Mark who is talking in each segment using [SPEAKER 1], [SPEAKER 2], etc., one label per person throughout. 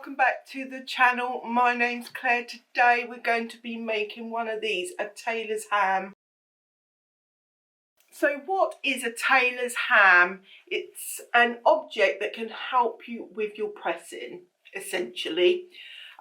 [SPEAKER 1] welcome back to the channel. My name's Claire. Today we're going to be making one of these, a tailor's ham. So what is a tailor's ham? It's an object that can help you with your pressing, essentially.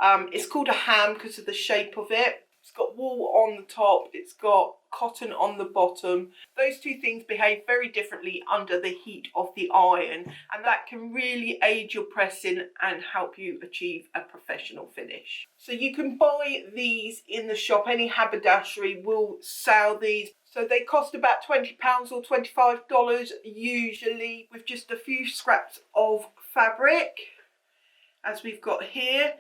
[SPEAKER 1] It's called a ham because of the shape of it. It's got wool on the top, it's got cotton on the bottom. Those two things behave very differently under the heat of the iron, and that can really aid your pressing and help you achieve a professional finish. So you can buy these in the shop. Any haberdashery will sell these. So they cost about £20 or $25 usually, with just a few scraps of fabric, as we've got here.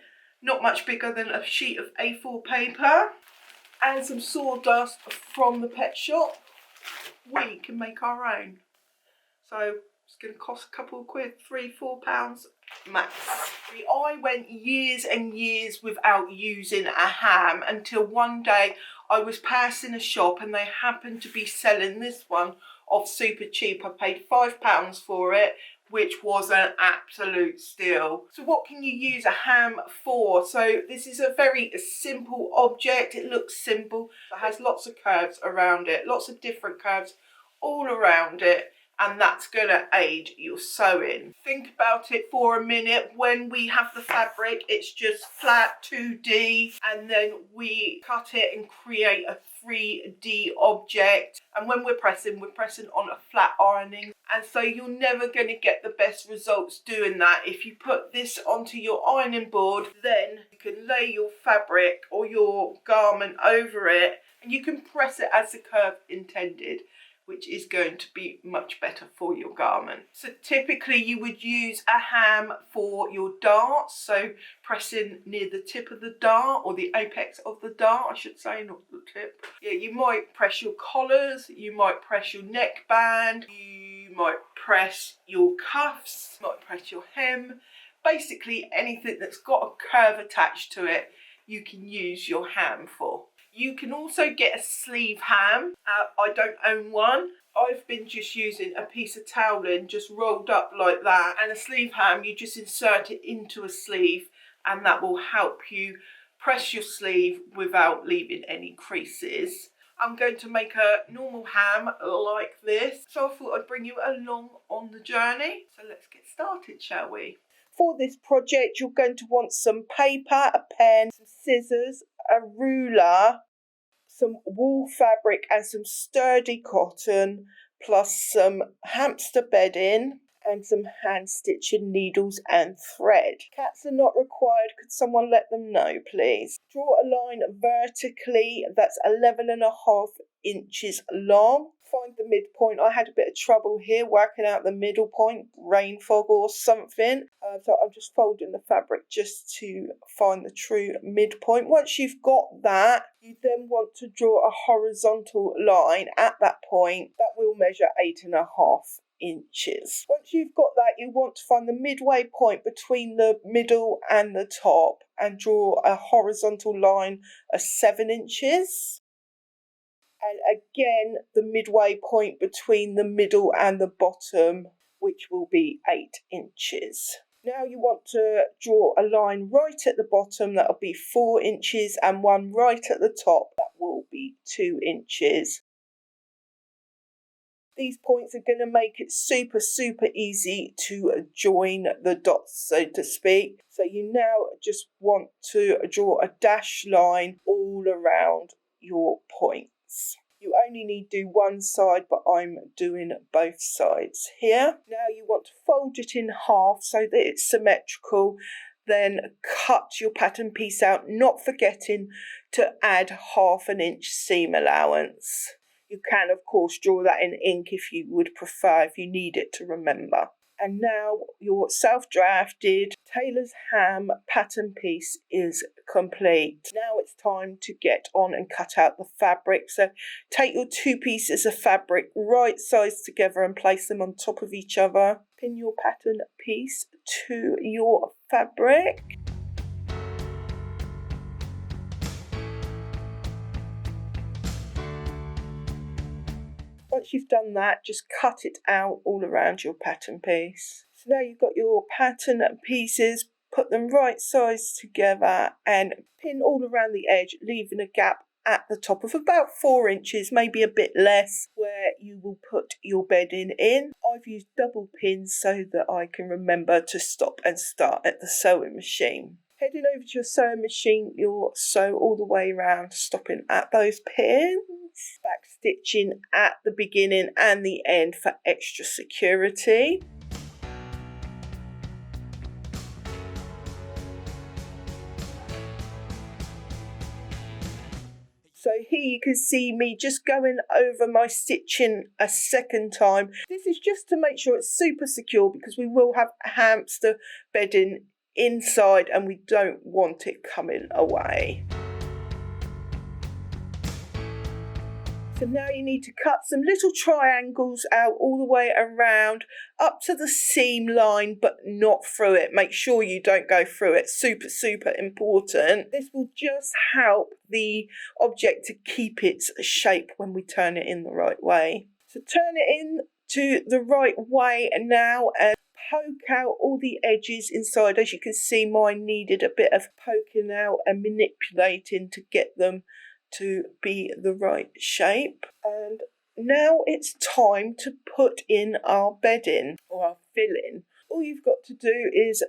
[SPEAKER 1] Not much bigger than a sheet of A4 paper, and some sawdust from the pet shop. We can make our own. So it's going to cost a couple of quid, £3–4 max. I went years and years without using a ham until one day I was passing a shop and they happened to be selling this one off super cheap. I paid £5 for it, which was an absolute steal. So what can you use a ham for? So this is a very simple object. It looks simple. It has lots of curves around it, lots of different curves all around it, and that's going to aid your sewing. Think about it for a minute. When we have the fabric, it's just flat 2D, and then we cut it and create a 3D object. And when we're pressing on a flat ironing, and so you're never going to get the best results doing that. If you put this onto your ironing board, then you can lay your fabric or your garment over it, and you can press it as the curve intended, which is going to be much better for your garment. So typically you would use a ham for your darts, so pressing near the tip of the dart, or the apex of the dart I should say, not the tip. Yeah, you might press your collars, you might press your neckband, you might press your cuffs, you might press your hem. Basically anything that's got a curve attached to it, you can use your ham for. You can also get a sleeve ham. I don't own one. I've been just using a piece of toweling just rolled up like that. And a sleeve ham, you just insert it into a sleeve, and that will help you press your sleeve without leaving any creases. I'm going to make a normal ham like this, so I thought I'd bring you along on the journey. So let's get started, shall we? For this project, you're going to want some paper, a pen, some scissors, a ruler, some wool fabric and some sturdy cotton, plus some hamster bedding and some hand stitching needles and thread. Cats are not required. Could someone let them know, please? Draw a line vertically that's 11.5 inches long. Find the midpoint. I had a bit of trouble here working out the middle point, rain fog or something. So I'm just folding the fabric just to find the true midpoint. Once you've got that, you then want to draw a horizontal line at that point that will measure 8.5 inches. Once you've got that, you want to find the midway point between the middle and the top and draw a horizontal line of 7 inches. And again, the midway point between the middle and the bottom, which will be 8 inches. Now you want to draw a line right at the bottom, that'll be 4 inches, and one right at the top, that will be 2 inches. These points are going to make it super easy to join the dots, so to speak. So you now just want to draw a dash line all around your points. You only need to do one side, but I'm doing both sides here. Now you want to fold it in half so that it's symmetrical. Then cut your pattern piece out, not forgetting to add 1/2 inch seam allowance. You can, of course, draw that in ink if you would prefer, if you need it to remember. And now your self-drafted tailor's ham pattern piece is complete. Now it's time to get on and cut out the fabric. So take your 2 pieces of fabric right sides together and place them on top of each other. Pin your pattern piece to your fabric. Once you've done that, just cut it out all around your pattern piece. So now you've got your pattern pieces put them right sides together and pin all around the edge, leaving a gap at the top of about 4 inches, maybe a bit less, where you will put your bedding in. I've used double pins so that I can remember to stop and start at the sewing machine. Heading over to your sewing machine, you'll sew all the way around, stopping at those pins. Back stitching at the beginning and the end for extra security. So here you can see me just going over my stitching a second time. This is just to make sure it's super secure because we will have hamster bedding inside and we don't want it coming away. So now you need to cut some little triangles out all the way around up to the seam line, but not through it. Make sure you don't go through it. Super, super important. This will just help the object to keep its shape when we turn it in the right way. So turn it in to the right way now and poke out all the edges inside. As you can see, mine needed a bit of poking out and manipulating to get them to be the right shape. And now it's time to put in our bedding or our filling. All you've got to do is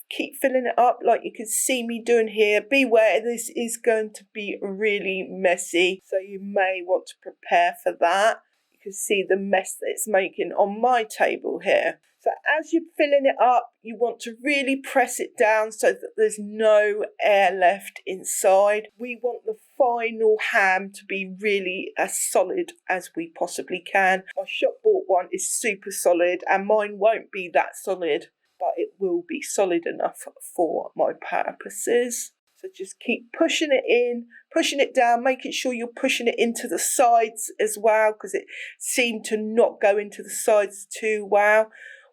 [SPEAKER 1] keep filling it up like you can see me doing here. Beware, this is going to be really messy, so you may want to prepare for that. You can see the mess that it's making on my table here. So as you're filling it up, you want to really press it down so that there's no air left inside. We want the final ham to be really as solid as we possibly can. My shop bought one is super solid and mine won't be that solid, but it will be solid enough for my purposes. So just keep pushing it in, pushing it down, making sure you're pushing it into the sides as well, because it seemed to not go into the sides too well.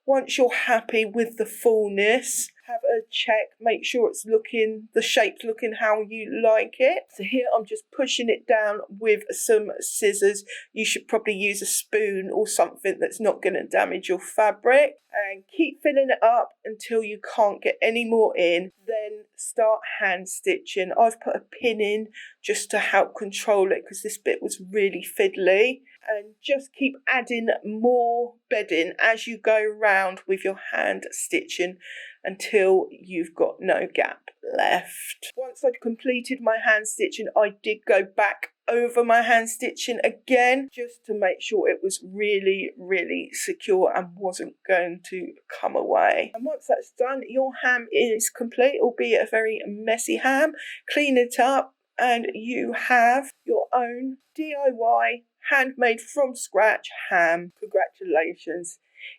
[SPEAKER 1] Once you're happy with the fullness, have a check, make sure it's looking, the shape's looking how you like it. So here I'm just pushing it down with some scissors. You should probably use a spoon or something that's not going to damage your fabric. And keep filling it up until you can't get any more in. Then start hand stitching. I've put a pin in just to help control it because this bit was really fiddly. And just keep adding more bedding as you go round with your hand stitching until you've got no gap left. Once I'd completed my hand stitching, I did go back over my hand stitching again just to make sure it was really, really secure and wasn't going to come away. And once that's done, your ham is complete, albeit a very messy ham. Clean it up and you have your own DIY handmade from scratch ham. Congratulations.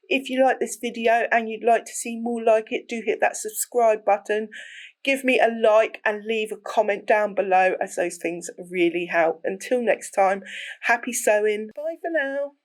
[SPEAKER 1] If you like this video and you'd like to see more like it, do hit that subscribe button. Give me a like and leave a comment down below as those things really help. Until next time, happy sewing. Bye for now.